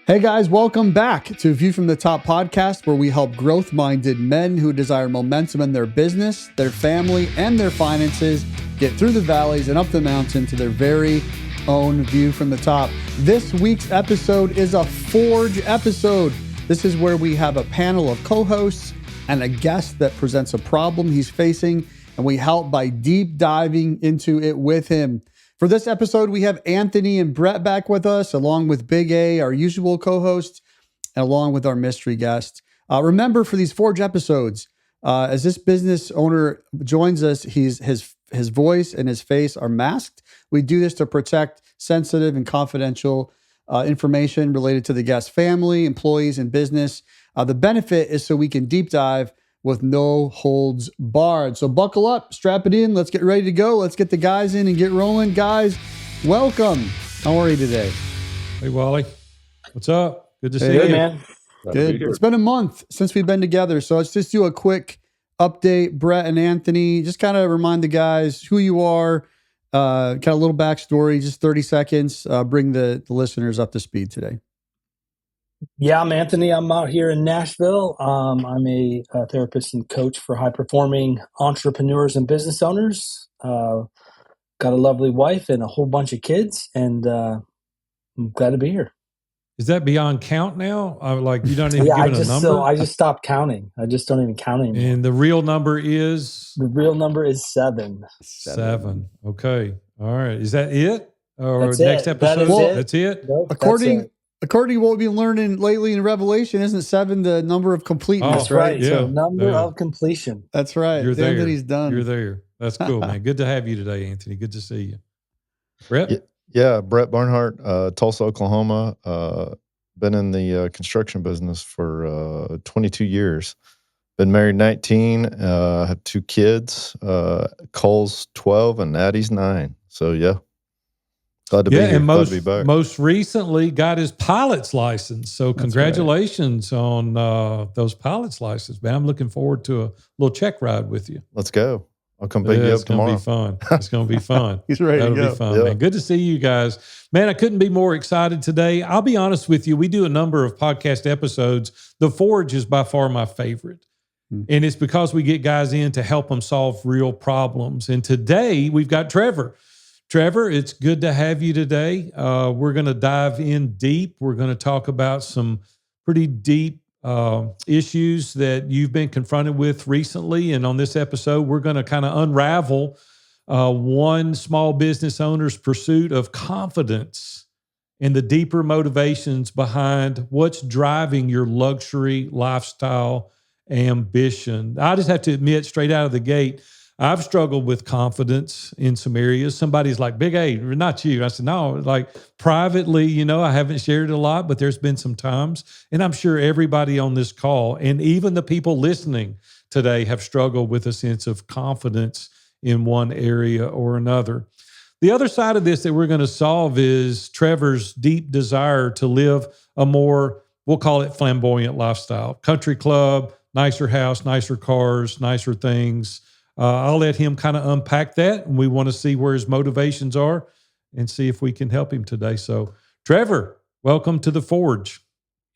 Hey guys, welcome back to View from the Top podcast, where we help growth-minded men who desire momentum in their business, their family, and their finances get through the valleys and up the mountain to their very own view from the top. This week's episode is a Forge episode. This is where we have a panel of co-hosts and a guest that presents a problem he's facing, and we help by deep diving into it with him. For this episode, we have Anthony and Brett back with us, along with Big A, our usual co-host, and along with our mystery guest. Remember, for these Forge episodes, as this business owner joins us, his voice and his face are masked. We do this to protect sensitive and confidential information related to the guest's family, employees, and business. The benefit is so we can deep dive with no holds barred. So buckle up, strap it in. Let's get ready to go. Let's get the guys in and get rolling. Guys, welcome. How are you today? Hey, Wally. What's up? Good to see you. Good, man. Good. It's been a month since we've been together. So let's just do a quick update. Brett and Anthony, just kind of remind the guys who you are, kind of a little backstory, just 30 seconds. Bring the listeners up to speed today. Yeah, I'm Anthony. I'm out here in Nashville. I'm a therapist and coach for high-performing entrepreneurs and business owners. Got a lovely wife and a whole bunch of kids, and I'm glad to be here. Is that beyond count now? You don't even Yeah, give it a number? I just stopped counting. I just don't even count anymore. And the real number is? The real number is 7. 7. Okay. All right. Is that it? Or That's next it. episode? That's it? Nope, According to what we've been learning lately in Revelation, isn't 7 the number of completeness? That's right. Yeah. So number of completion. That's right. You're there. Anthony's done. You're there. That's cool, man. Good to have you today, Anthony. Good to see you. Brett? Yeah, Brett Barnhart, Tulsa, Oklahoma. Been in the construction business for 22 years. Been married 19. Have 2 kids. Cole's 12 and Addie's 9. So yeah. Glad to be here. And Glad to be back. most recently got his pilot's license. So congratulations on those pilot's licenses, man. I'm looking forward to a little check ride with you. Let's go. I'll come pick you up tomorrow. It's going to be fun. It's going to be fun. He's ready to go. That'll be fun, man. Good to see you guys. Man, I couldn't be more excited today. I'll be honest with you. We do a number of podcast episodes. The Forge is by far my favorite. And it's because we get guys in to help them solve real problems. And today we've got Trevor. Trevor, it's good to have you today. We're going to dive in deep. We're going to talk about some pretty deep issues that you've been confronted with recently. And on this episode, we're going to kind of unravel one small business owner's pursuit of confidence and the deeper motivations behind what's driving your luxury lifestyle ambition. I just have to admit straight out of the gate, I've struggled with confidence in some areas. Somebody's like, Big A, not you. I said, no, like privately, I haven't shared it a lot, but there's been some times. And I'm sure everybody on this call and even the people listening today have struggled with a sense of confidence in one area or another. The other side of this that we're going to solve is Trevor's deep desire to live a more, we'll call it flamboyant lifestyle. Country club, nicer house, nicer cars, nicer things. I'll let him kind of unpack that, and we want to see where his motivations are and see if we can help him today. So, Trevor, welcome to the Forge.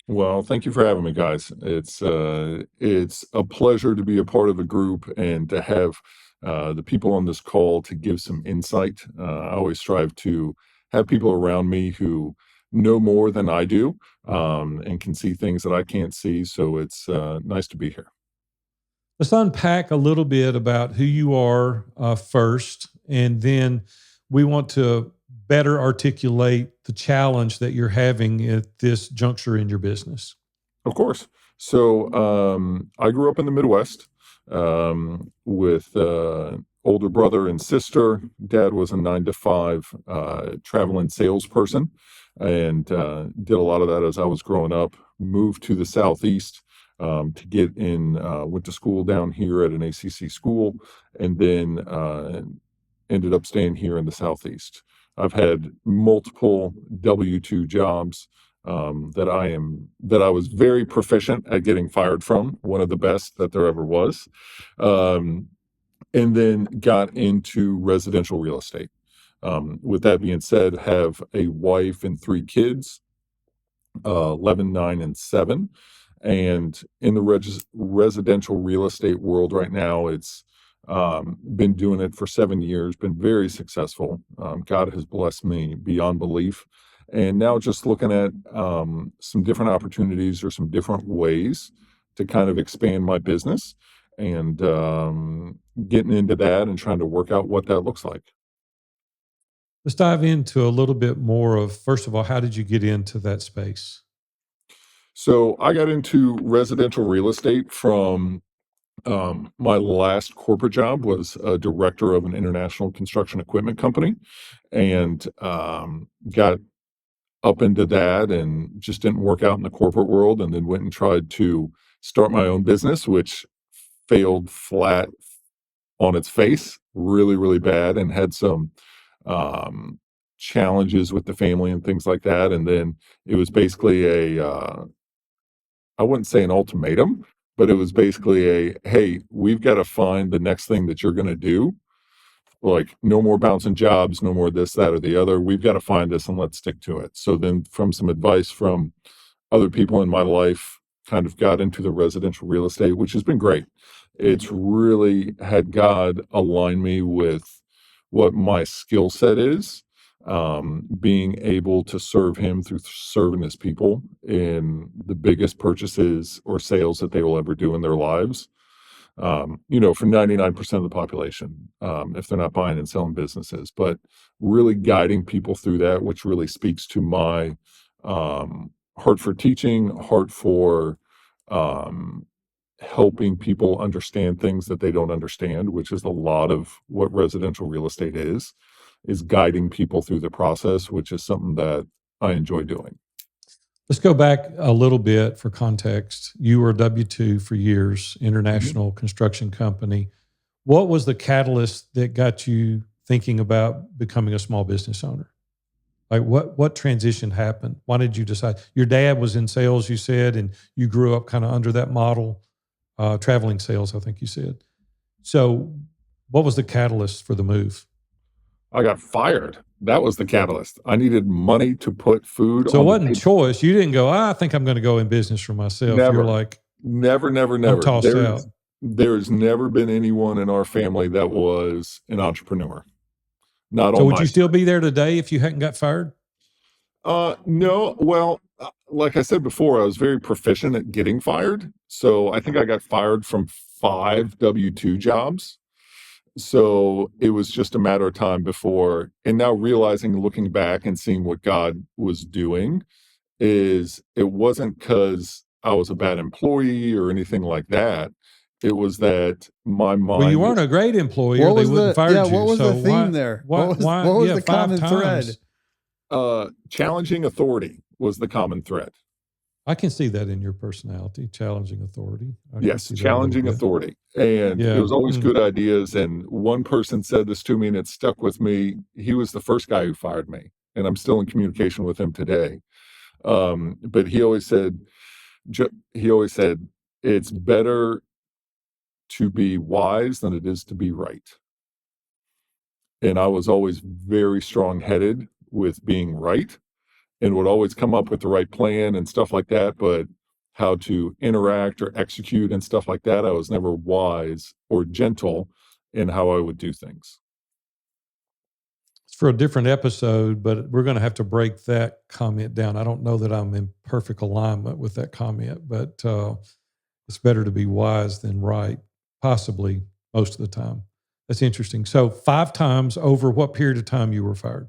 Well, thank you for having me, guys. It's a pleasure to be a part of a group and to have the people on this call to give some insight. I always strive to have people around me who know more than I do and can see things that I can't see. So it's nice to be here. Let's unpack a little bit about who you are first, and then we want to better articulate the challenge that you're having at this juncture in your business. Of course. So I grew up in the Midwest with older brother and sister. Dad was a 9-to-5 traveling salesperson and did a lot of that as I was growing up. Moved to the Southeast to get in, went to school down here at an ACC school, and then ended up staying here in the Southeast. I've had multiple W-2 jobs that I was very proficient at getting fired from, one of the best that there ever was, and then got into residential real estate. With that being said, have a wife and 3 kids. 11, 9, and 7. And in the residential real estate world right now, it's been doing it for 7 years, been very successful. God has blessed me beyond belief. And now just looking at some different opportunities or some different ways to kind of expand my business and getting into that and trying to work out what that looks like. Let's dive into a little bit more of, first of all, how did you get into that space? So I got into residential real estate from my last corporate job was a director of an international construction equipment company, and got up into that and just didn't work out in the corporate world, and then went and tried to start my own business, which failed flat on its face, really, really bad, and had some um, challenges with the family and things like that. And then it was basically I wouldn't say an ultimatum, but it was basically hey, we've got to find the next thing that you're going to do. Like, no more bouncing jobs, no more this, that, or the other. We've got to find this and let's stick to it. So then, from some advice from other people in my life, kind of got into the residential real estate, which has been great. It's really had God align me with what my skill set is, being able to serve Him through serving His people in the biggest purchases or sales that they will ever do in their lives. For 99% of the population, if they're not buying and selling businesses, but really guiding people through that, which really speaks to my heart for teaching, heart for helping people understand things that they don't understand, which is a lot of what residential real estate is guiding people through the process, which is something that I enjoy doing. Let's go back a little bit for context. You were a W-2 for years, international construction company. What was the catalyst that got you thinking about becoming a small business owner? Like what transition happened? Why did you decide? Your dad was in sales, you said, and you grew up kind of under that model, traveling sales, I think you said. So what was the catalyst for the move? I got fired. That was the catalyst. I needed money to put food So on it the wasn't table. choice. You didn't go, I think I'm going to go in business for myself. Never. You're like, Never. I'm tossed out. There's never been anyone in our family that was an entrepreneur. Not So on would my you still be there today if you hadn't got fired? No. Well, like I said before, I was very proficient at getting fired. So I think I got fired from 5 W-2 jobs. So it was just a matter of time before, and now realizing, looking back and seeing what God was doing, is it wasn't because I was a bad employee or anything like that. It was that my mind. Well, you weren't a great employee, or they wouldn't fire you. What was So the theme there? What was the common thread? Challenging authority was the common thread. I can see that in your personality, challenging authority. Yes, challenging authority. And it was always good ideas. And one person said this to me, and it stuck with me. He was the first guy who fired me, and I'm still in communication with him today. But he always said, it's better to be wise than it is to be right. And I was always very strong-headed with being right, and would always come up with the right plan and stuff like that. But how to interact or execute and stuff like that, I was never wise or gentle in how I would do things. It's for a different episode, but we're going to have to break that comment down. I don't know that I'm in perfect alignment with that comment, but it's better to be wise than right, possibly most of the time. That's interesting. So 5 times over what period of time you were fired?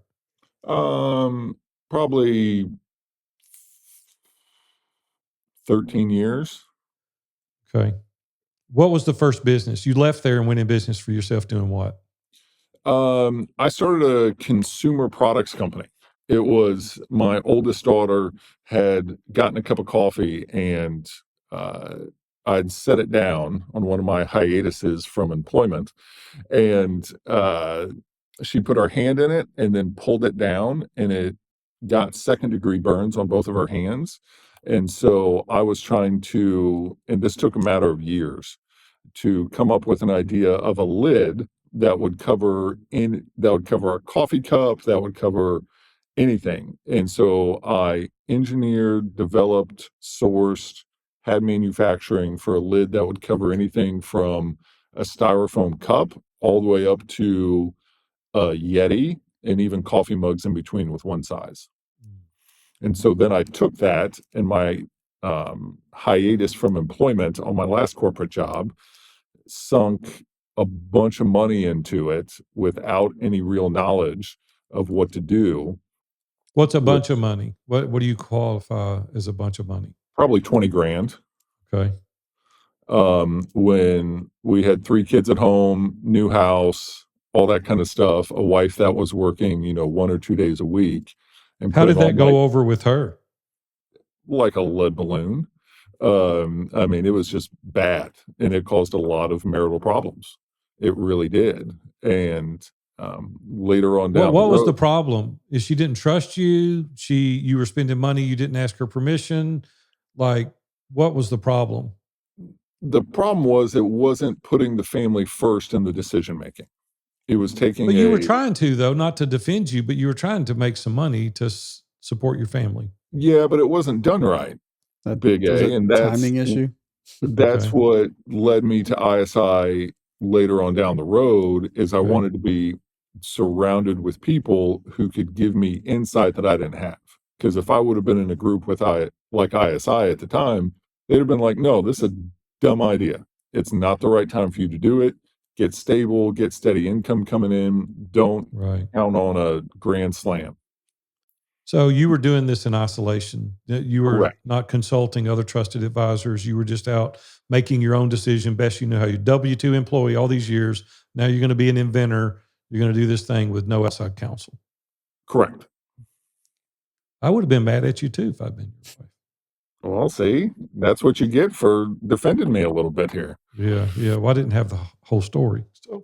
Probably 13 years. Okay. What was the first business? You left there and went in business for yourself doing what? I started a consumer products company. It was my oldest daughter had gotten a cup of coffee, and I'd set it down on one of my hiatuses from employment, and she put her hand in it and then pulled it down, and it got second-degree burns on both of her hands. And so I was trying to, and this took a matter of years, to come up with an idea of a lid that would cover a coffee cup, that would cover anything. And so I engineered, developed, sourced, had manufacturing for a lid that would cover anything from a styrofoam cup all the way up to a Yeti and even coffee mugs in between with one size. And so then I took that and my hiatus from employment on my last corporate job, sunk a bunch of money into it without any real knowledge of what to do. What's a bunch of money? What do you qualify as a bunch of money? Probably 20 grand. Okay. When we had 3 kids at home, new house, all that kind of stuff, a wife that was working, 1 or 2 days a week. And How did putting that on go over with her? like a lead balloon. I mean, it was just bad, and it caused a lot of marital problems. It really did. And later on down What the was the road, problem? Is she didn't trust you? You were spending money, you didn't ask her permission? Like, what was the problem? the problem was it wasn't putting the family first in the decision making. It was taking But you were trying to, though, not to defend you, but you were trying to make some money to support your family. yeah, but it wasn't done right. That Big was A, and timing issue. that's Okay. what led me to ISI later on down the road. Is I Okay. wanted to be surrounded with people who could give me insight that I didn't have. Because if I would have been in a group with like ISI at the time, they'd have been like, "No, this is a dumb idea. It's not the right time for you to do it. Get stable, get steady income coming in. Don't Right. count on a grand slam." So you were doing this in isolation. You were Correct. not consulting other trusted advisors. You were just out making your own decision. Best you know how. You're W-2 employee all these years. Now you're going to be an inventor. You're going to do this thing with no outside counsel. Correct. I would have been mad at you too if I'd been your wife. Well, see, that's what you get for defending me a little bit here. Yeah, yeah. Well, I didn't have the whole story. So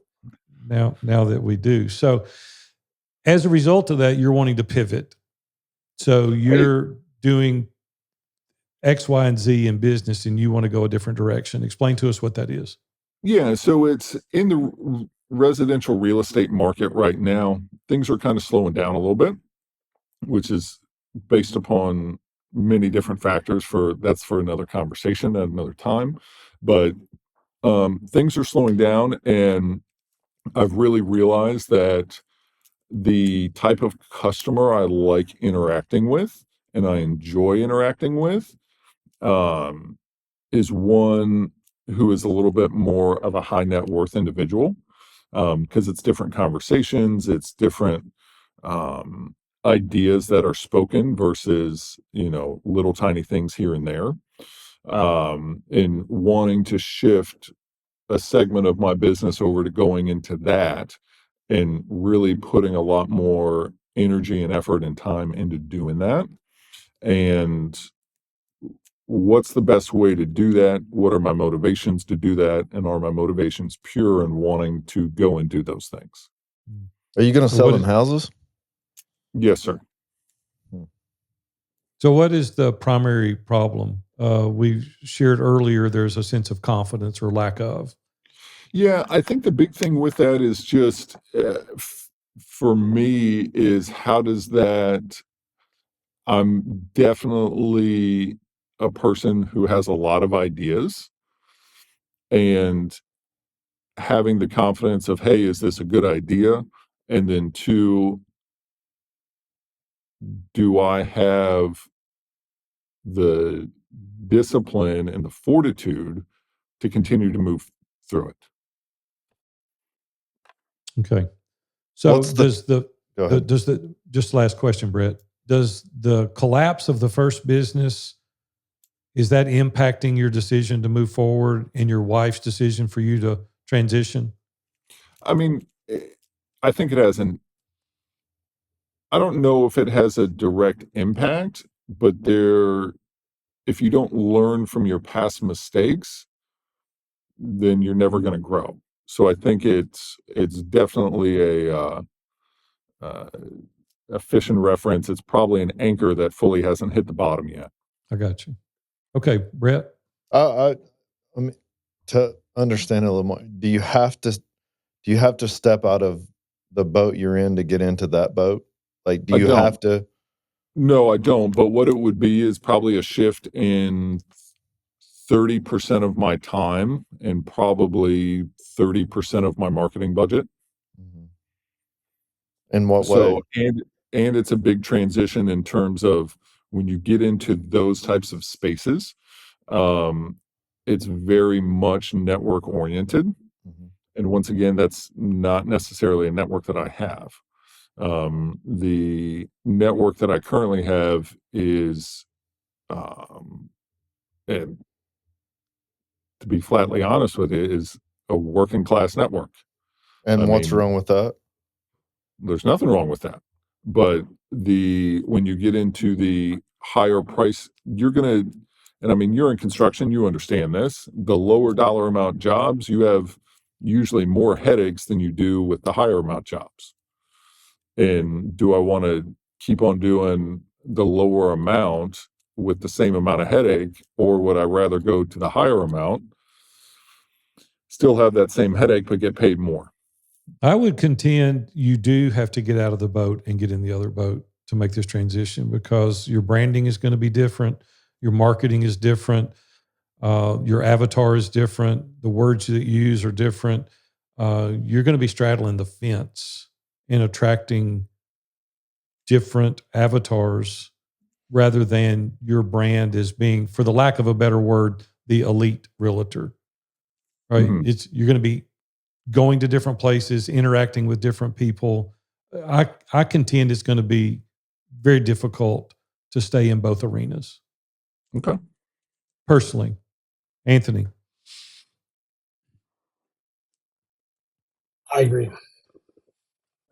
now that we do. So as a result of that, you're wanting to pivot. So you're doing X, Y, and Z in business and you want to go a different direction. Explain to us what that is. Yeah, so it's in the residential real estate market right now. Things are kind of slowing down a little bit, which is based upon many different factors. That's for another conversation at another time. But things are slowing down, and I've really realized that the type of customer I like interacting with and I enjoy interacting with is one who is a little bit more of a high net worth individual, because it's different conversations, it's different ideas that are spoken versus little tiny things here and there, and wanting to shift a segment of my business over to going into that and really putting a lot more energy and effort and time into doing that. And what's the best way to do that? What are my motivations to do that? And are my motivations pure in wanting to go and do those things? Are you going to So sell what them is- houses? Yes, sir. So what is the primary problem? We shared earlier, there's a sense of confidence or lack of. Yeah, I think the big thing with that is just for me is how does that, I'm definitely a person who has a lot of ideas, and having the confidence of, hey, is this a good idea? And then 2, do I have the discipline and the fortitude to continue to move through it? Okay. So What's the- Go ahead. just last question, Brett, does the collapse of the first business, is that impacting your decision to move forward and your wife's decision for you to transition? I mean, I think it has I don't know if it has a direct impact, but if you don't learn from your past mistakes, then you're never going to grow. So I think it's definitely a fishing reference. It's probably an anchor that fully hasn't hit the bottom yet. I got you. Okay, Brett. I mean, to understand it a little more, do you have to step out of the boat you're in to get into that boat? Like, do I you don't. have to? No, I don't. But what it would be is probably a shift in 30% of my time and probably 30% of my marketing budget. In what way? So, and it's a big transition in terms of when you get into those types of spaces, it's very much network oriented. Mhm. And once again, that's not necessarily a network that I have. The network that I currently have is, and to be flatly honest with you, is a working class network. And I what's mean, wrong with that? there's nothing wrong with that. But when you get into the higher price, and I mean, you're in construction, you understand this. The lower dollar amount jobs, you have usually more headaches than you do with the higher amount jobs. And do I want to keep on doing the lower amount with the same amount of headache, or would I rather go to the higher amount, still have that same headache, but get paid more? I would contend you do have to get out of the boat and get in the other boat to make this transition, because your branding is going to be different. Your marketing is different. Your avatar is different. The words that you use are different. You're going to be straddling the fence and attracting different avatars rather than your brand as being, for the lack of a better word, the elite realtor, right? Mhm. You're going to be going to different places, interacting with different people. I contend it's going to be very difficult to stay in both arenas. Okay. Personally, Anthony. I agree.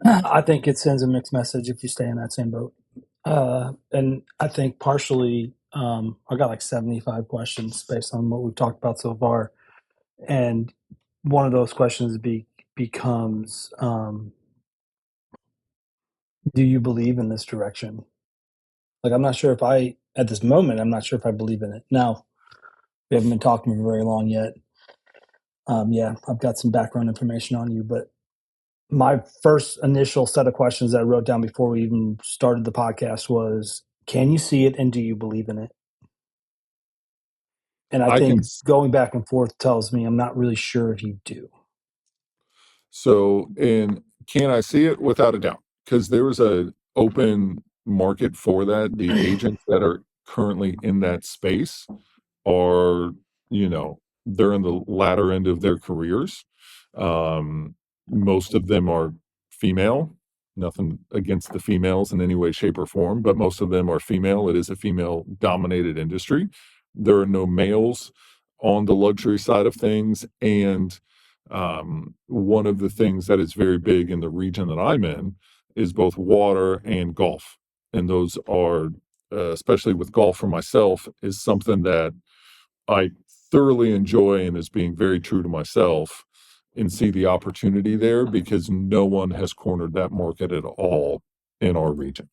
I think it sends a mixed message if you stay in that same boat. And I think partially, I got like 75 questions based on what we've talked about so far. And one of those questions becomes, do you believe in this direction? Like, I'm not sure if at this moment, I'm not sure if I believe in it. Now, we haven't been talking for very long yet. Yeah, I've got some background information on you, but my first initial set of questions that I wrote down before we even started the podcast was, can you see it and do you believe in it? And I I think can going back and forth tells me I'm not really sure if you do. So, and can I see it? Without a doubt, because there is a open market for that. The agents that are currently in that space are, they're in the latter end of their careers. Most of them are female. Nothing against the females in any way, shape, or form, but most of them are female. It is a female dominated industry. There are no males on the luxury side of things. And one of the things that is very big in the region that I'm in is both water and golf. And those are, especially with golf for myself, is something that I thoroughly enjoy and is being very true to myself, and see the opportunity there because no one has cornered that market at all in our region.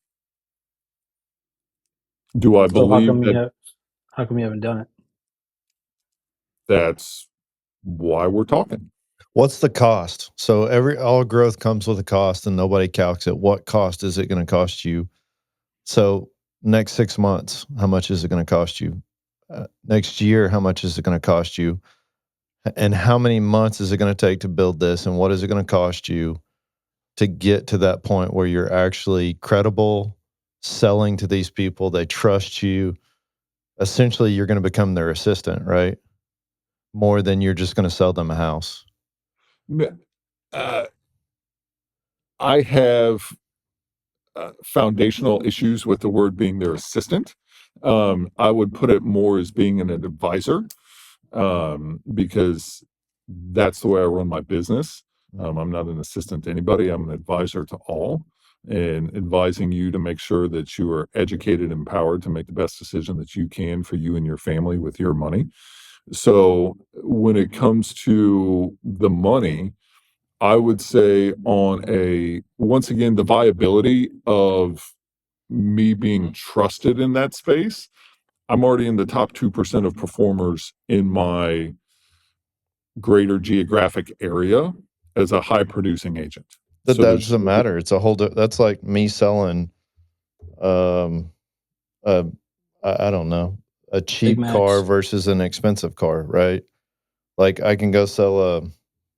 Do I So believe that how come you haven't done it? that's why we're talking? What's the cost? So all growth comes with a cost, and nobody calcs it. What cost is it going to cost you? So next 6 months, how much is it going to cost you? Next year, how much is it going to cost you? And how many months is it going to take to build this? And what is it going to cost you to get to that point where you're actually credible, selling to these people? They trust you. Essentially, you're going to become their assistant, right? More than you're just going to sell them a house. Uh, I have foundational issues with the word being their assistant. I would put it more as being an advisor, because that's the way I run my business. I'm not an assistant to anybody. I'm an advisor to all, and advising you to make sure that you are educated and empowered to make the best decision that you can for you and your family with your money. So when it comes to the money, I would say once again, the viability of me being trusted in that space, I'm already in the top 2% of performers in my greater geographic area as a high producing agent. That So there's doesn't matter. It's a whole. That's like me selling I don't know, a cheap Macs. car versus an expensive car, right? Like I can go sell a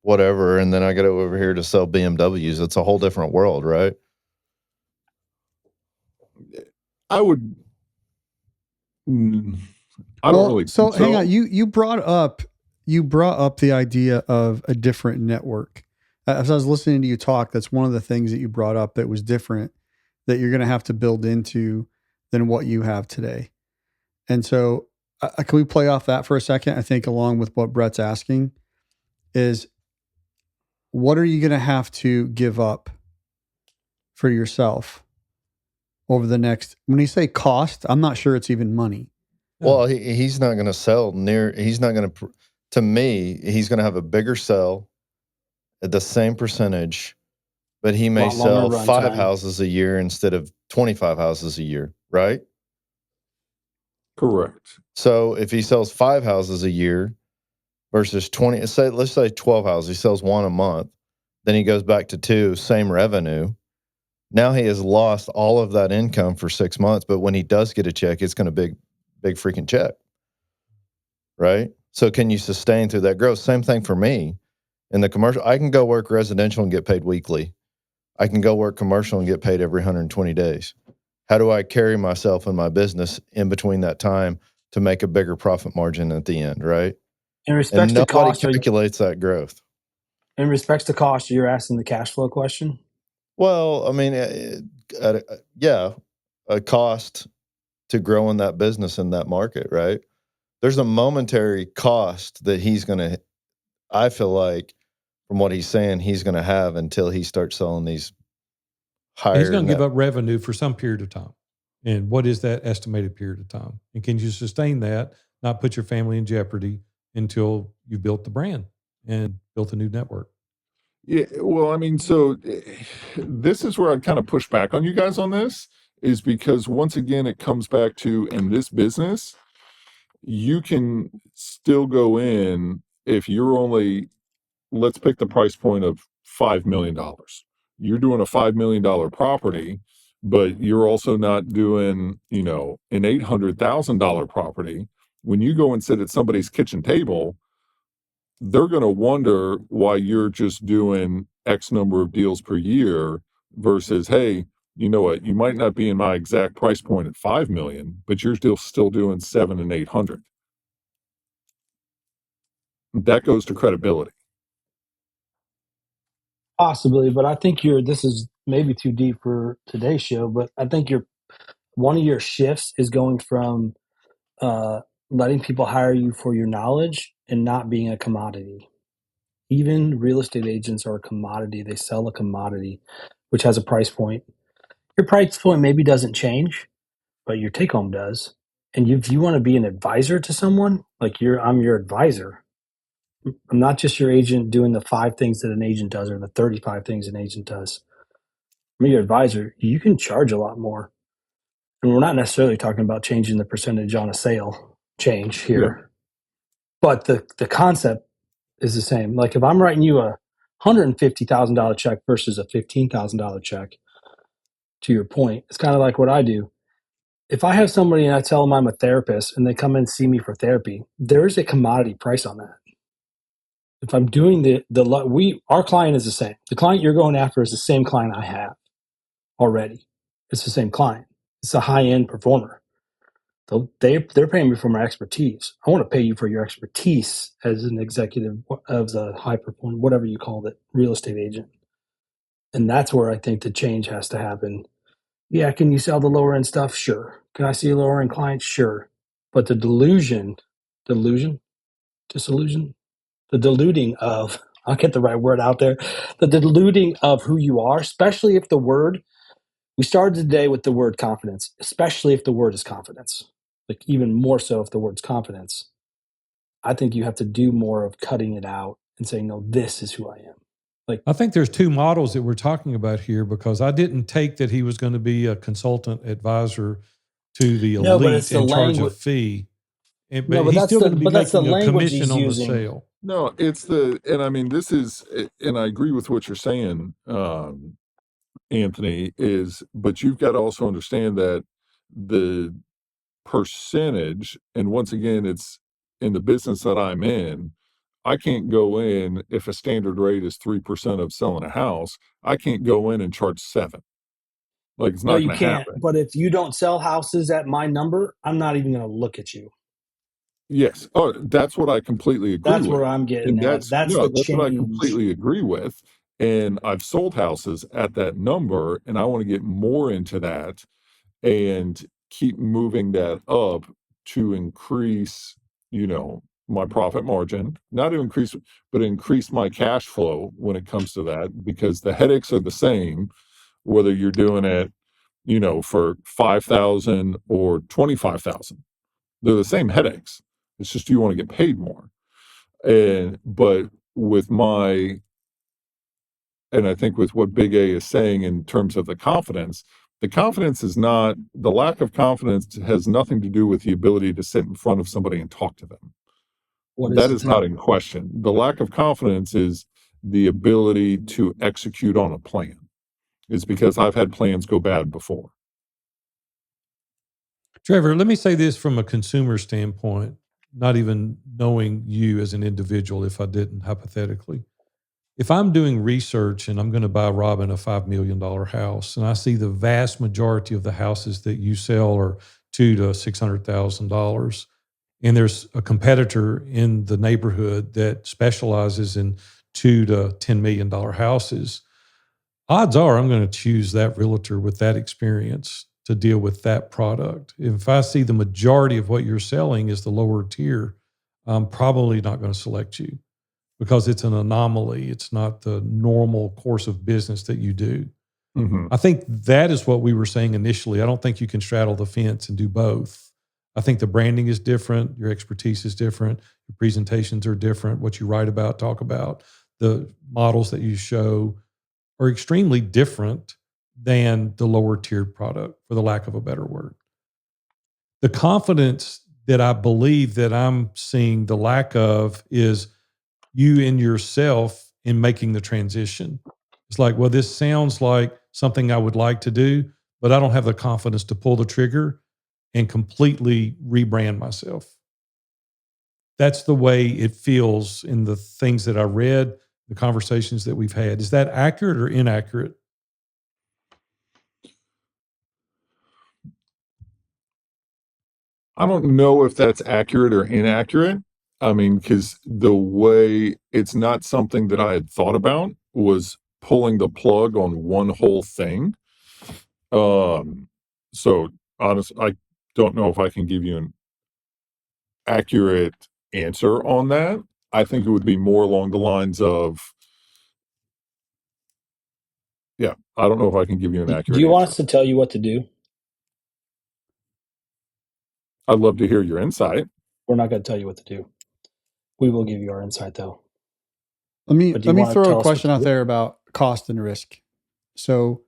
whatever, and then I go over here to sell BMWs. It's a whole different world, right? I would. I don't really. So hang on. You brought up the idea of a different network. As I was listening to you talk, that's one of the things that you brought up that was different that you're going to have to build into than what you have today. And so, can we play off that for a second? I think along with what Brett's asking is, what are you going to have to give up for yourself over the next, when you say cost, I'm not sure it's even money. Well, he's not going to sell he's not going to me, he's going to have a bigger sell at the same percentage, but he may sell 5 houses a year instead of 25 houses a year, right? Correct. So if he sells 5 houses a year versus 20, let's say 12 houses, he sells 1 a month, then he goes back to 2, same revenue. Now he has lost all of that income for 6 months, but when he does get a check, it's going to be big freaking check, right? So can you sustain through that growth? Same thing for me in the commercial. I can go work residential and get paid weekly. I can go work commercial and get paid every 120 days. How do I carry myself and my business in between that time to make a bigger profit margin at the end, right? In respects to cost, nobody calculates that growth. In respects to cost, you're asking the cash flow question? Well, I mean, a cost to grow in that business in that market, right? There's a momentary cost that I feel like from what he's saying, he's going to have until he starts selling these higher. He's going to give up revenue for some period of time. And what is that estimated period of time? And can you sustain that, not put your family in jeopardy until you've built the brand and built a new network? Yeah, well, I mean, so this is where I'd kind of push back on you guys on this, is because once again, it comes back to, in this business, you can still go in if you're only, let's pick the price point of $5 million. You're doing a $5 million property, but you're also not doing, an $800,000 property. When you go and sit at somebody's kitchen table, they're going to wonder why you're just doing X number of deals per year versus, hey, you know what, you might not be in my exact price point at 5 million, but you're still doing 7 and 800. That goes to credibility. Possibly, but I think this is maybe too deep for today's show, but I think one of your shifts is going from letting people hire you for your knowledge and not being a commodity. Even real estate agents are a commodity. They sell a commodity, which has a price point. Your price point maybe doesn't change, but your take home does. And if you want to be an advisor to someone, like I'm your advisor. I'm not just your agent doing the 5 things that an agent does or the 35 things an agent does. I'm your advisor. You can charge a lot more. And we're not necessarily talking about changing the percentage on a sale change here. Yeah. But the concept is the same. Like if I'm writing you a $150,000 check versus a $15,000 check, to your point, it's kind of like what I do. If I have somebody and I tell them I'm a therapist and they come in and see me for therapy, there's a commodity price on that. If I'm doing our client is the same. The client you're going after is the same client I have already. It's the same client. It's a high-end performer. They're paying me for my expertise. I want to pay you for your expertise as an executive of the high performer, whatever you call it, real estate agent. And that's where I think the change has to happen. Yeah, can you sell the lower end stuff? Sure. Can I see a lower end client? Sure. But the diluting of, I'll get the right word out there, the diluting of who you are, especially if we started today with the word confidence, especially if the word is confidence, like even more so if the word's confidence. I think you have to do more of cutting it out and saying, no, this is who I am. Like, I think there's 2 models that we're talking about here, because I didn't take that he was going to be a consultant advisor to the elite in charge of fee. But he's still going to be making a commission on the sale. No, and I mean, this is, and I agree with what you're saying. Anthony, but you've got to also understand that the percentage, and once again, it's in the business that I'm in, I can't go in if a standard rate is 3% of selling a house. I can't go in and charge 7. Like, it's No, not you going to can't. happen. But if you don't sell houses at my number, I'm not even going to look at you. Yes. Oh, that's what I completely agree That's with. where I'm getting And at. That's the that's what I change. completely agree with. And I've sold houses at that number, and I want to get more into that and keep moving that up to increase, my profit margin, not to increase, but increase my cash flow when it comes to that, because the headaches are the same, whether you're doing it, for 5,000 or 25,000. They're the same headaches. It's just you want to get paid more. But with and I think with what Big A is saying in terms of the confidence is not, the lack of confidence has nothing to do with the ability to sit in front of somebody and talk to them. What is That it is then? not in question. The lack of confidence is the ability to execute on a plan. It's because I've had plans go bad before. Trevor, let me say this from a consumer standpoint, not even knowing you as an individual, if I didn't hypothetically. If I'm doing research and I'm going to buy Robin a $5 million house, and I see the vast majority of the houses that you sell are $200,000 to $600,000, and there's a competitor in the neighborhood that specializes in $2 to $10 million houses, odds are I'm going to choose that realtor with that experience to deal with that product. If I see the majority of what you're selling is the lower tier, I'm probably not going to select you because it's an anomaly. It's not the normal course of business that you do. Mm-hmm. I think that is what we were saying initially. I don't think you can straddle the fence and do both. I think the branding is different. Your expertise is different. Your presentations are different. What you write about, talk about, the models that you show are extremely different than the lower tiered product, for the lack of a better word. The confidence that I believe that I'm seeing the lack of is you in yourself in making the transition. It's like, well, this sounds like something I would like to do, but I don't have the confidence to pull the trigger and completely rebrand myself. That's the way it feels in the things that I read, the conversations that we've had. Is that accurate or inaccurate? I don't know if that's accurate or inaccurate. I mean, because the way, it's not something that I had thought about, was pulling the plug on one whole thing. So honestly, I don't know if I can give you an accurate answer on that. I think it would be more along the lines of, yeah, I don't know if I can give you an Do accurate you want answer. us to tell you what to do? I'd love to hear your insight. We're not going to tell you what to do. We will give you our insight, though. Let me But do you let me wanna throw tell a us what question to out do? there about cost and risk. So,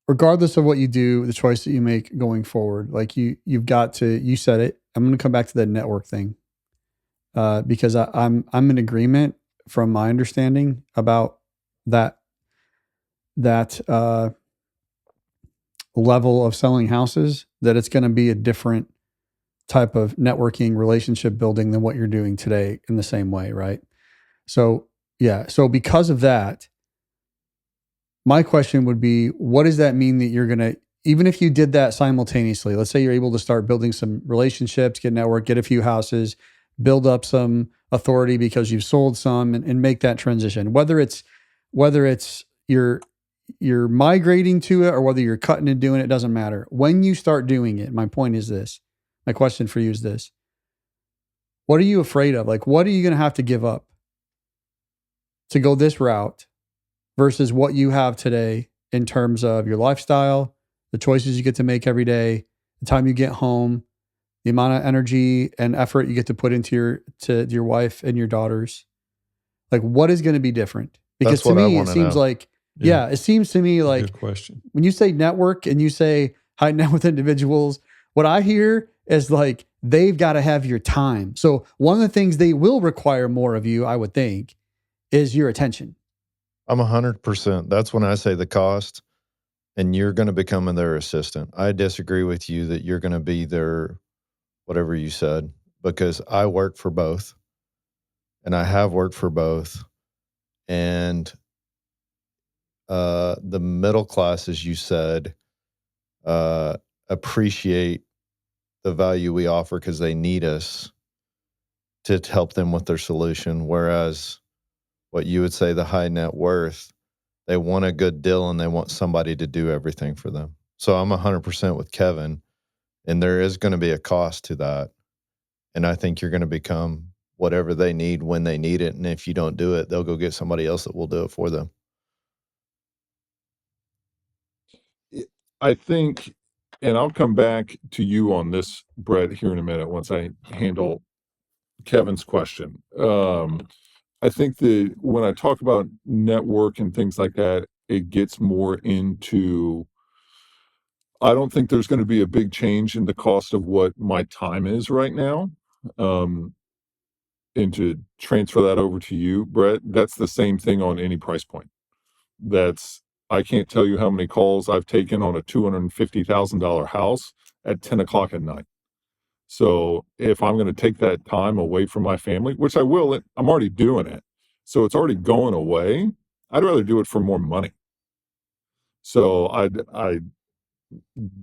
regardless of what you do, the choice that you make going forward, like you've got to. You said it. I'm going to come back to the network thing because I'm in agreement from my understanding about that level of selling houses, that it's going to be a different type of networking relationship building than what you're doing today in the same way, right? So, yeah. So because of that, my question would be, what does that mean that you're going to, even if you did that simultaneously, let's say you're able to start building some relationships, get network, get a few houses, build up some authority because you've sold some and make that transition, whether it's you're migrating to it or whether you're cutting and doing it, doesn't matter. When you start doing it, my point is this, my question for you is this: what are you afraid of? Like, what are you going to have to give up to go this route versus what you have today in terms of your lifestyle, the choices you get to make every day, the time you get home, the amount of energy and effort you get to put into your wife and your daughters? Like, what is going to be different? Because That's to what I me, it wanna seems know. like, yeah, it seems to me like Good question. when you say network and you say high net worth individuals, what I hear is like, they've got to have your time. So one of the things they will require more of you, I would think, is your attention. I'm 100%. That's when I say the cost, and you're going to become their assistant. I disagree with you that you're going to be their whatever you said, because I work for both, and I have worked for both, and the middle class, as you said, appreciate the value we offer because they need us to help them with their solution. Whereas what you would say the high net worth, they want a good deal and they want somebody to do everything for them. So I'm 100% with Kevin, and there is going to be a cost to that. And I think you're going to become whatever they need when they need it. And if you don't do it, they'll go get somebody else that will do it for them. I think, and I'll come back to you on this, Brett, here in a minute once I handle Kevin's question. I think that when I talk about network and things like that, it gets more into, I don't think there's going to be a big change in the cost of what my time is right now. And to transfer that over to you, Brett, that's the same thing on any price point. I can't tell you how many calls I've taken on a $250,000 house at 10 o'clock at night. So if I'm going to take that time away from my family, which I will, I'm already doing it. So it's already going away. I'd rather do it for more money. So I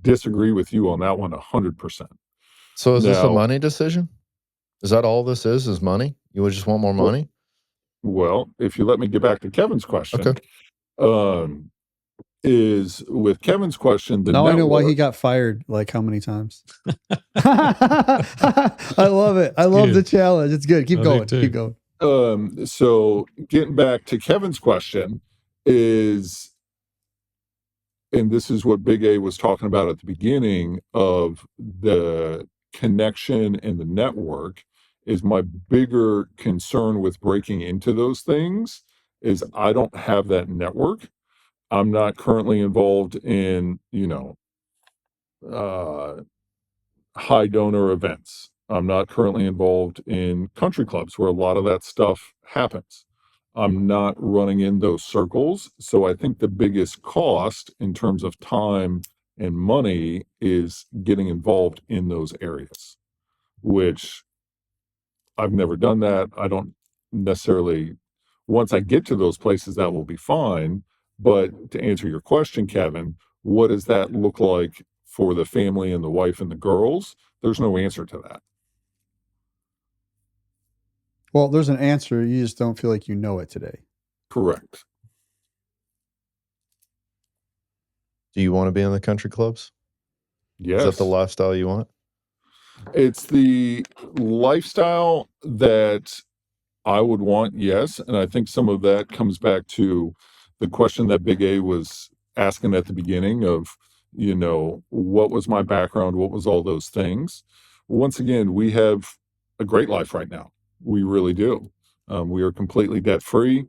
disagree with you on that one 100%. So is this a money decision? Is that all this is money? You would just want more money? Well, if you let me get back to Kevin's question, is with Kevin's question. Now I know why he got fired. Like how many times? I love it. I love the challenge. It's good. Keep going. Keep going. So getting back to Kevin's question is, and this is what Big A was talking about at the beginning of the connection and the network, is my bigger concern with breaking into those things is I don't have that network. I'm not currently involved in, high donor events. I'm not currently involved in country clubs where a lot of that stuff happens. I'm not running in those circles. So I think the biggest cost in terms of time and money is getting involved in those areas, which I've never done that. I don't necessarily, once I get to those places, that will be fine. But to answer your question, Kevin, what does that look like for the family and the wife and the girls? There's no answer to that. Well, there's an answer. You just don't feel like you know it today. Correct. Do you want to be in the country clubs? Yes. Is that the lifestyle you want? It's the lifestyle that I would want, yes. And I think some of that comes back to the question that Big A was asking at the beginning of, what was my background? What was all those things? Once again, we have a great life right now. We really do. We are completely debt free.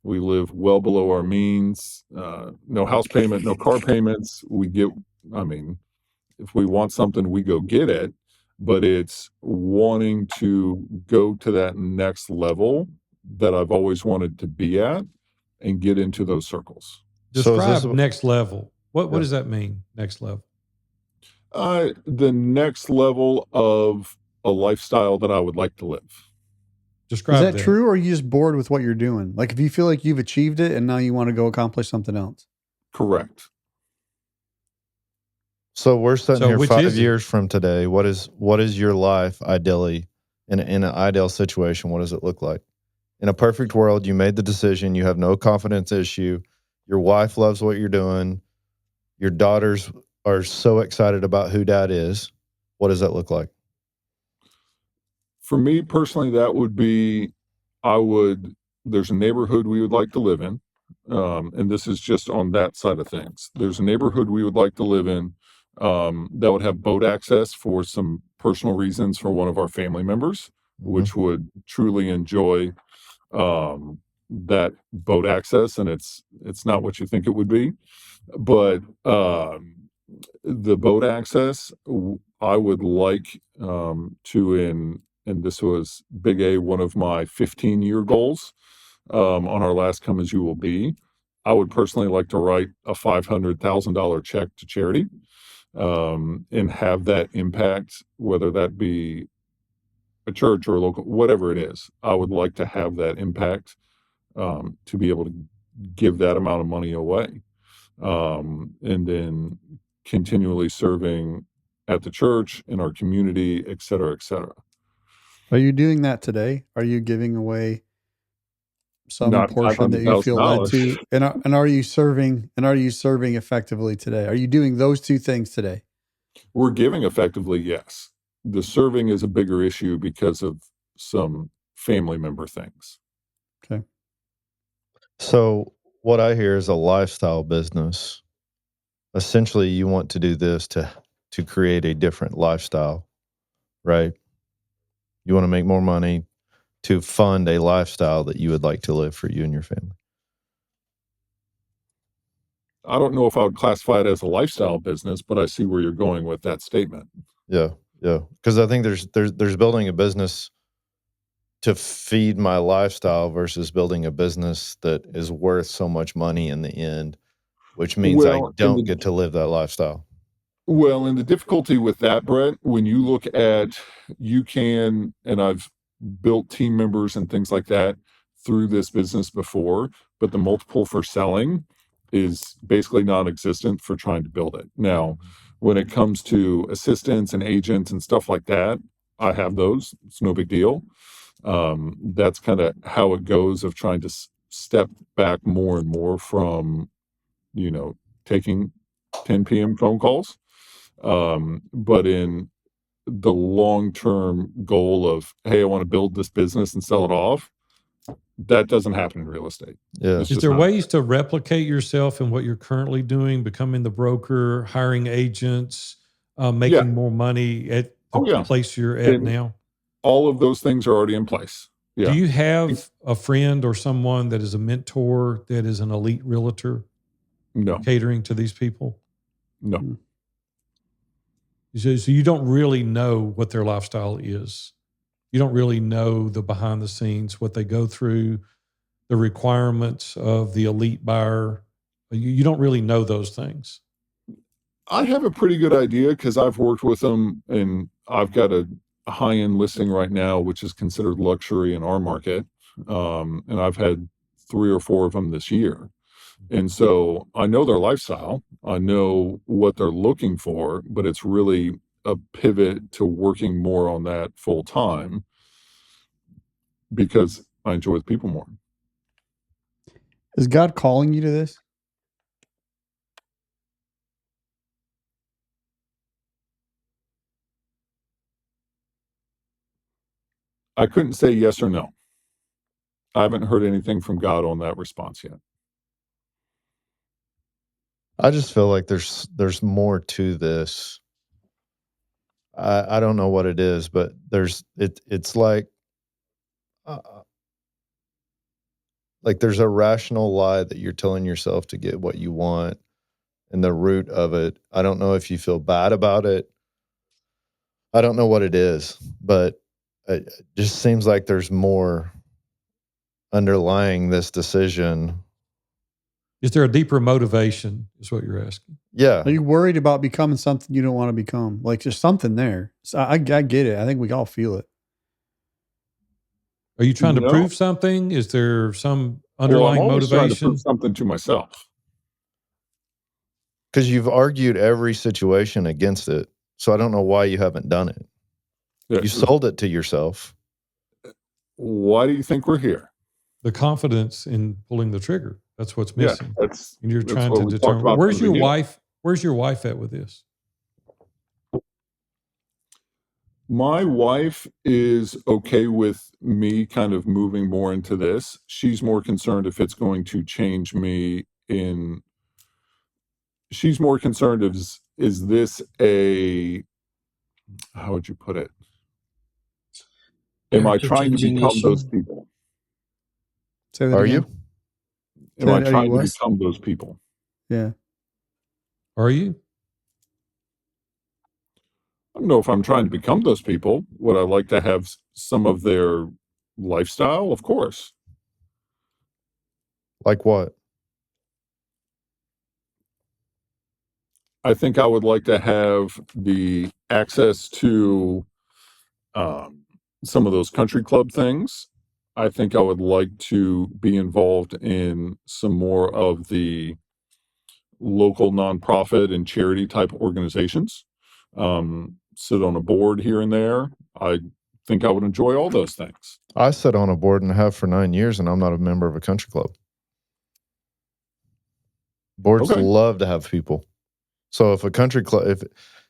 We live well below our means. No house payment, no car payments. If we want something, we go get it. But it's wanting to go to that next level that I've always wanted to be at and get into those circles. Describe next level. What does that mean, next level? The next level of a lifestyle that I would like to live. Describe that. Is that true, or are you just bored with what you're doing? Like if you feel like you've achieved it and now you want to go accomplish something else? Correct. So we're sitting here 5 years from today. What is your life ideally in an ideal situation? What does it look like? In a perfect world, you made the decision. You have no confidence issue. Your wife loves what you're doing. Your daughters are so excited about who dad is. What does that look like? For me personally, that would be, there's a neighborhood we would like to live in. And this is just on that side of things. There's a neighborhood we would like to live in that would have boat access for some personal reasons for one of our family members, which would truly enjoy that boat access. And it's not what you think it would be, but the boat access, I would like and this was Big A, one of my 15-year goals, on our last Come As You Will Be. I would personally like to write a $500,000 check to charity, and have that impact, whether that be a church or a local, whatever it is. I would like to have that impact, to be able to give that amount of money away, and then continually serving at the church, in our community, et cetera, et cetera. Are you doing that today? Are you giving away some Not portion that you feel led to? $500,000. And are you serving? And are you serving effectively today? Are you doing those two things today? We're giving effectively, yes. The serving is a bigger issue because of some family member things. Okay. So what I hear is a lifestyle business. Essentially, you want to do this to create a different lifestyle, right? You want to make more money to fund a lifestyle that you would like to live for you and your family. I don't know if I would classify it as a lifestyle business, but I see where you're going with that statement. Yeah. Because I think there's building a business to feed my lifestyle versus building a business that is worth so much money in the end, which means I don't get to live that lifestyle. Well, and the difficulty with that, Brett, when you look at, and I've built team members and things like that through this business before, but the multiple for selling is basically non-existent for trying to build it. Now, when it comes to assistants and agents and stuff like that, I have those. It's no big deal. That's kind of how it goes, of trying to step back more and more from, taking 10 p.m. phone calls. But in the long-term goal of, hey, I want to build this business and sell it off, that doesn't happen in real estate. Yeah. It's Is just there not. ways to replicate yourself in what you're currently doing, becoming the broker, hiring agents, making more money at the place you're at now? All of those things are already in place. Yeah. Do you have a friend or someone that is a mentor that is an elite realtor No. catering to these people? No. So you don't really know what their lifestyle is. You don't really know the behind the scenes, what they go through, the requirements of the elite buyer. You don't really know those things. I have a pretty good idea because I've worked with them, and I've got a high-end listing right now, which is considered luxury in our market. And I've had 3 or 4 of them this year. And so I know their lifestyle. I know what they're looking for, but it's really a pivot to working more on that full time because I enjoy the people more. Is God calling you to this? I couldn't say yes or no. I haven't heard anything from God on that response yet. I just feel like there's more to this. I don't know what it is, but it's like there's a rational lie that you're telling yourself to get what you want, and the root of it, I don't know if you feel bad about it. I don't know what it is, but it just seems like there's more underlying this decision. Is there a deeper motivation, is what you're asking? Yeah. Are you worried about becoming something you don't want to become? Like, there's something there. So I get it. I think we all feel it. Are you trying to prove something? Is there some underlying I'm always trying to motivation? prove something to myself. Because you've argued every situation against it. So I don't know why you haven't done it. Yeah. You sold it to yourself. Why do you think we're here? The confidence in pulling the trigger. That's what's missing. Yeah, and you're that's trying what to we talked determine. about Where's from the your beginning. wife? Where's your wife at with this? My wife is okay with me kind of moving more into this. She's more concerned if it's going to change me in. She's more concerned of, is this a, how would you put it? Am I trying to become those people? Say that Are again. you? Am I Are you trying to what? become those people? Yeah. Are you? I don't know if I'm trying to become those people. Would I like to have some of their lifestyle? Of course. Like what? I think I would like to have the access to some of those country club things. I think I would like to be involved in some more of the local nonprofit and charity type organizations. Sit on a board here and there. I think I would enjoy all those things. I sat on a board and have for 9 years, and I'm not a member of a country club. Boards Okay. love to have people. So if a country club,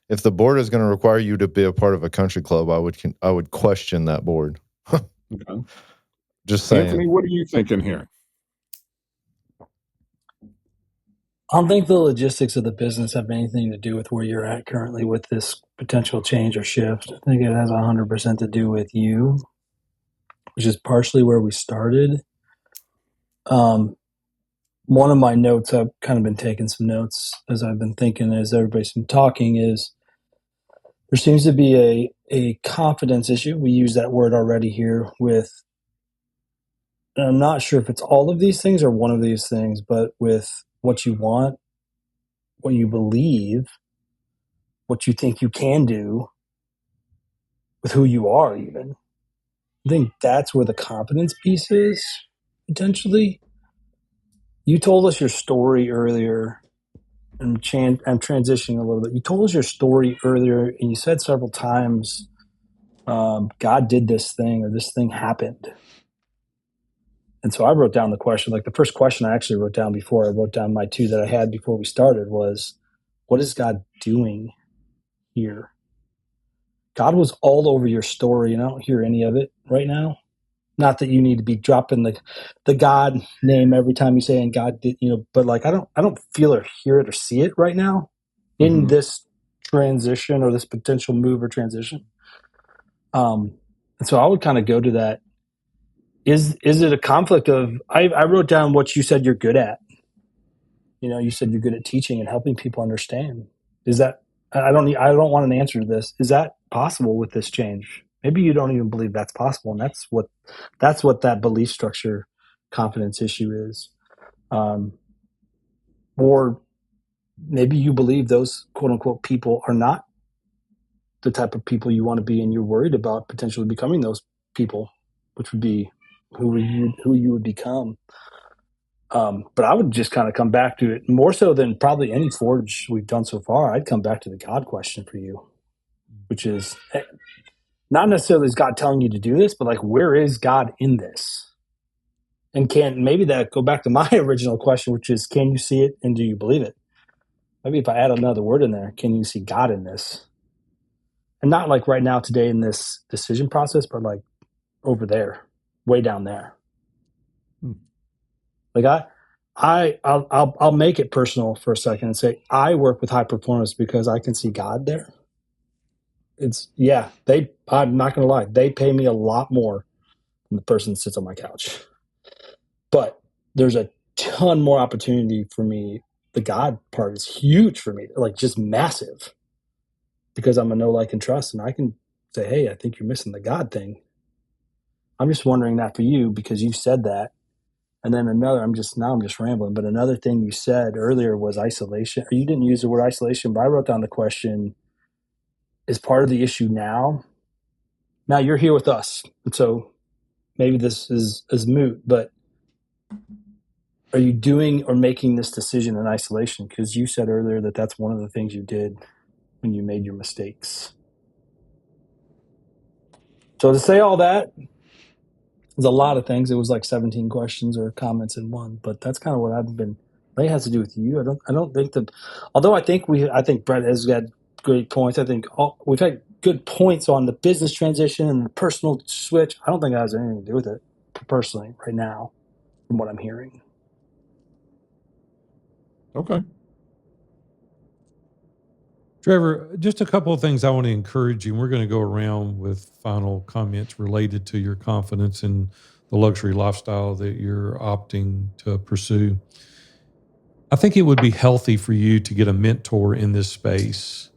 if the board is going to require you to be a part of a country club, I would question that board. Okay. Just saying. Anthony, what are you thinking here? I don't think the logistics of the business have anything to do with where you're at currently with this potential change or shift. I think it has 100% to do with you, which is partially where we started. One of my notes, I've kind of been taking some notes as I've been thinking, as everybody's been talking, is there seems to be a confidence issue. We use that word already here with, and I'm not sure if it's all of these things or one of these things, but with what you want, what you believe, what you think you can do, with who you are even. I think that's where the confidence piece is, potentially. You told us your story earlier, and I'm transitioning a little bit. You told us your story earlier, and you said several times, God did this thing, or this thing happened. And so I wrote down the question, like the first question I actually wrote down before I wrote down my two that I had before we started was, what is God doing here? God was all over your story, and I don't hear any of it right now. Not that you need to be dropping the God name every time you say, and God did, but like I don't feel or hear it or see it right now in this transition or this potential move or transition. And so I would kind of go to that. Is it a conflict of, I wrote down what you said you're good at. You said you're good at teaching and helping people understand. Is that, I don't want an answer to this. Is that possible with this change? Maybe you don't even believe that's possible. And that's what that belief structure confidence issue is. Or maybe you believe those quote unquote people are not the type of people you want to be, and you're worried about potentially becoming those people, which would be who you would become. But I would just kind of come back to it more so than probably any Forge we've done so far. I'd come back to the God question for you, which is not necessarily is God telling you to do this, but like, where is God in this? And maybe that go back to my original question, which is, can you see it and do you believe it? Maybe if I add another word in there, can you see God in this? And not like right now, today in this decision process, but like over there, way down there. Like I'll make it personal for a second and say, I work with high performance because I can see God there. I'm not going to lie. They pay me a lot more than the person that sits on my couch. But there's a ton more opportunity for me. The God part is huge for me, like just massive, because I'm a know, like, and trust. And I can say, hey, I think you're missing the God thing. I'm just wondering that for you because you said that. And then I'm just rambling. But another thing you said earlier was isolation. Or you didn't use the word isolation, but I wrote down the question, is part of the issue now? Now you're here with us. And so maybe this is moot, but are you doing or making this decision in isolation? Because you said earlier that that's one of the things you did when you made your mistakes. So to say all that, there's a lot of things. It was like 17 questions or comments in one, but that's kind of what I've been. I think it has to do with you. I don't think although I think Brett has got great points. I think we've had good points on the business transition and the personal switch. I don't think that has anything to do with it personally right now, from what I'm hearing. Okay. Trevor, just a couple of things I want to encourage you. We're going to go around with final comments related to your confidence in the luxury lifestyle that you're opting to pursue. I think it would be healthy for you to get a mentor in this space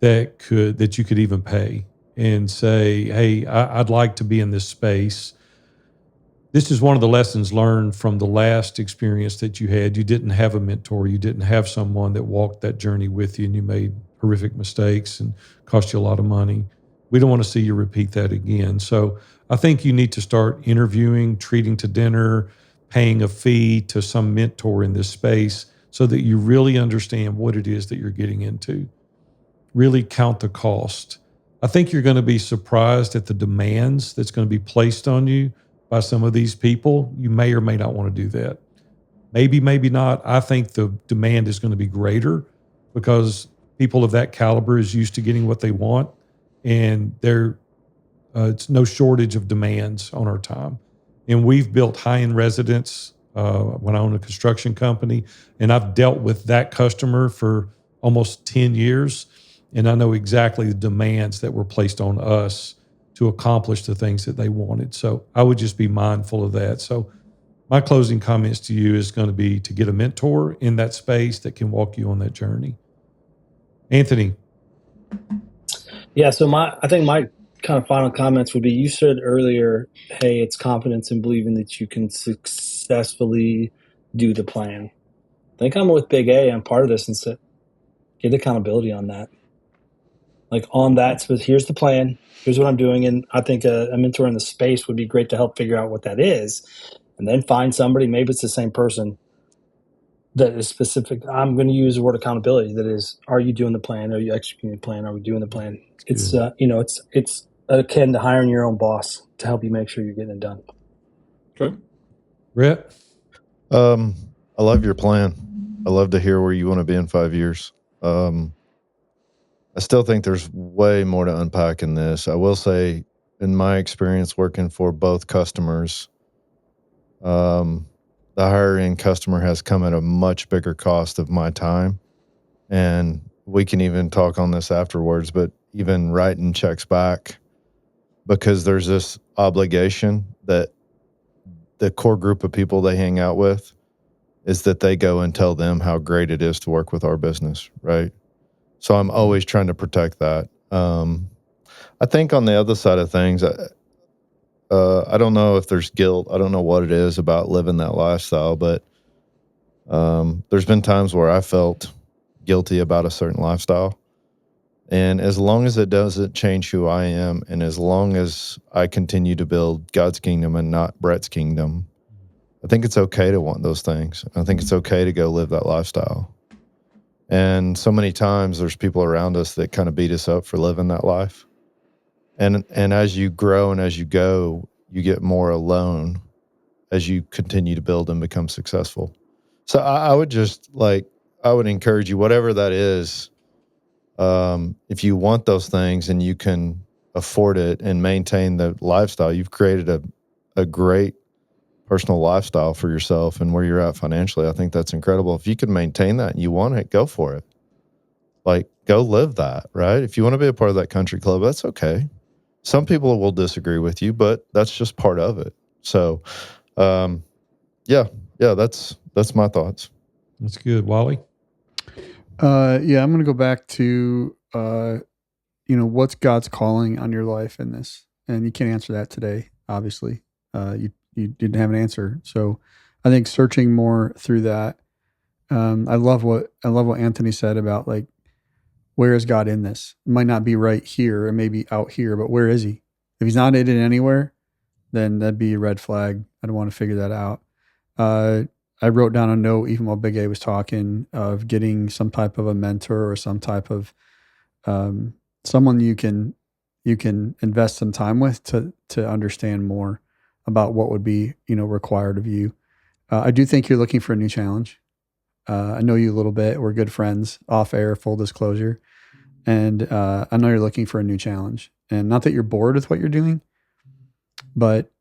that you could even pay and say, hey, I'd like to be in this space. this is one of the lessons learned from the last experience that you had. You didn't have a mentor. You didn't have someone that walked that journey with you, and you made horrific mistakes and cost you a lot of money. We don't want to see you repeat that again. So I think you need to start interviewing, treating to dinner, paying a fee to some mentor in this space so that you really understand what it is that you're getting into. Really count the cost. I think you're going to be surprised at the demands that's going to be placed on you by some of these people. You may or may not want to do that. Maybe, maybe not. I think the demand is going to be greater because people of that caliber is used to getting what they want, and it's no shortage of demands on our time. And we've built high-end residents when I own a construction company, and I've dealt with that customer for almost 10 years, and I know exactly the demands that were placed on us to accomplish the things that they wanted. So I would just be mindful of that. So my closing comments to you is going to be to get a mentor in that space that can walk you on that journey. Anthony. Yeah, so I think my kind of final comments would be, you said earlier, hey, it's confidence in believing that you can successfully do the plan. I think I'm with Big A on part of this, and so get accountability on that. Like on that, so here's the plan, here's what I'm doing. And I think a mentor in the space would be great to help figure out what that is. And then find somebody, maybe it's the same person, that is specific. I'm going to use the word accountability. That is, are you doing the plan? Are you executing the plan? Are we doing the plan? It's it's akin to hiring your own boss to help you make sure you're getting it done. Okay. Brett? I love your plan. I love to hear where you want to be in 5 years. I still think there's way more to unpack in this. I will say, in my experience working for both customers, the higher end customer has come at a much bigger cost of my time. And we can even talk on this afterwards, but even writing checks back, because there's this obligation that the core group of people they hang out with is that they go and tell them how great it is to work with our business, right? So I'm always trying to protect that. I think on the other side of things, I don't know if there's guilt. I don't know what it is about living that lifestyle, but there's been times where I felt guilty about a certain lifestyle. And as long as it doesn't change who I am, and as long as I continue to build God's kingdom and not Brett's kingdom, I think it's okay to want those things. I think it's okay to go live that lifestyle. And so many times there's people around us that kind of beat us up for living that life. And as you grow and as you go, you get more alone as you continue to build and become successful. So I would encourage you, whatever that is, if you want those things and you can afford it and maintain the lifestyle, you've created a great personal lifestyle for yourself and where you're at financially. I think that's incredible. If you can maintain that and you want it, go for it. Like, go live that, right? If you want to be a part of that country club, that's okay. Some people will disagree with you, but that's just part of it. So, yeah, that's my thoughts. That's good. Wally? Yeah, I'm going to go back to, what's God's calling on your life in this? And you can't answer that today, obviously. You didn't have an answer. So I think searching more through that. I love what Anthony said about, like, where is God in this? It might not be right here, it may be out here, but where is he? If he's not in it anywhere, then that'd be a red flag. I don't want to figure that out. I wrote down a note, even while Big A was talking, of getting some type of a mentor or some type of someone you can invest some time with to understand more about what would be required of you. I do think you're looking for a new challenge. I know you a little bit. We're good friends off air, full disclosure. And I know you're looking for a new challenge. And not that you're bored with what you're doing, but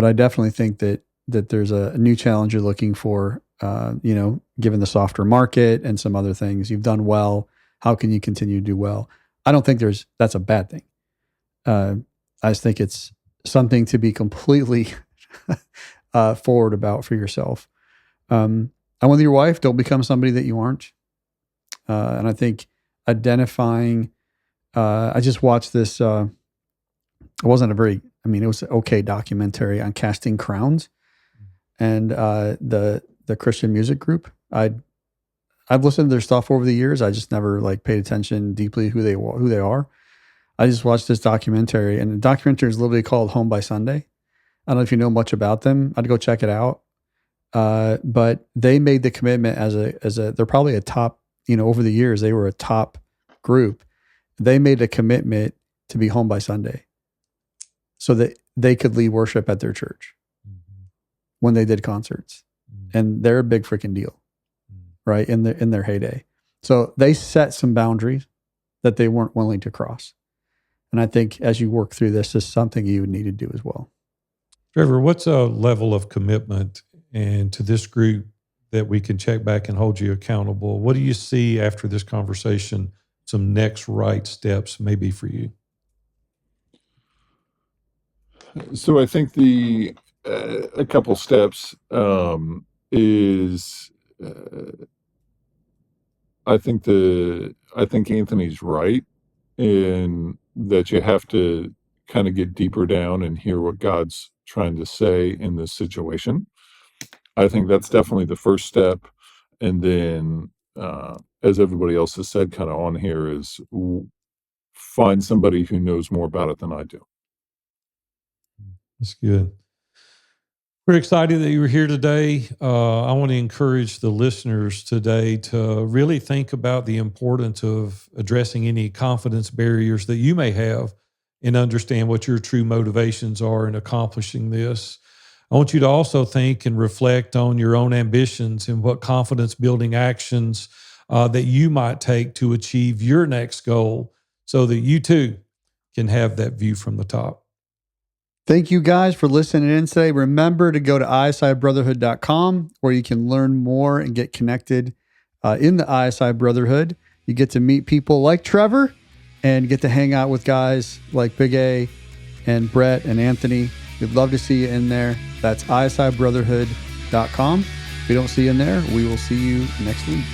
I definitely think that there's a new challenge you're looking for, given the softer market and some other things. You've done well. How can you continue to do well? I don't think that's a bad thing. I just think it's something to be completely forward about for yourself. And with your wife, don't become somebody that you aren't. And I think identifying, I just watched this, it wasn't a very I mean, it was an okay documentary on Casting Crowns and the Christian music group. I've listened to their stuff over the years. I just never like paid attention deeply who they are. I just watched this documentary, and the documentary is literally called Home by Sunday. I don't know if you know much about them. I'd go check it out. But they made the commitment as a they're probably a top, over the years, they were a top group. They made a commitment to be home by Sunday so that they could lead worship at their church when they did concerts. And they're a big freaking deal, right? In their heyday. So they set some boundaries that they weren't willing to cross. And I think as you work through this is something you would need to do as well. Trevor, what's a level of commitment and to this group that we can check back and hold you accountable? What do you see after this conversation, some next right steps maybe for you? So I think a couple steps is I think Anthony's right in that you have to kind of get deeper down and hear what God's trying to say in this situation. I think that's definitely the first step. And then, as everybody else has said kind of on here, is find somebody who knows more about it than I do. That's good. We're excited that you were here today. I want to encourage the listeners today to really think about the importance of addressing any confidence barriers that you may have and understand what your true motivations are in accomplishing this. I want you to also think and reflect on your own ambitions and what confidence building actions that you might take to achieve your next goal so that you too can have that view from the top. Thank you guys for listening in today. Remember to go to isibrotherhood.com where you can learn more and get connected in the ISI Brotherhood. You get to meet people like Trevor and get to hang out with guys like Big A and Brett and Anthony. We'd love to see you in there. That's isibrotherhood.com. If we don't see you in there, we will see you next week.